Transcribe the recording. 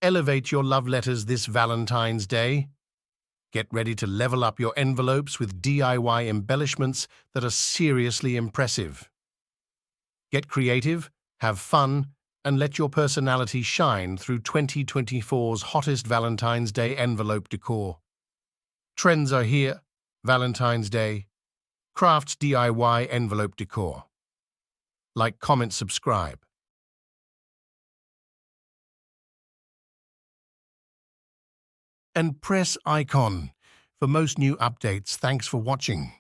Elevate your love letters this Valentine's Day. Get ready to level up your envelopes with DIY embellishments that are seriously impressive. Get creative, have fun, and let your personality shine through 2024's hottest Valentine's Day envelope decor. Trends are here. Valentine's Day. Crafts DIY envelope decor. Like, comment, subscribe. And press icon for most new updates. Thanks for watching.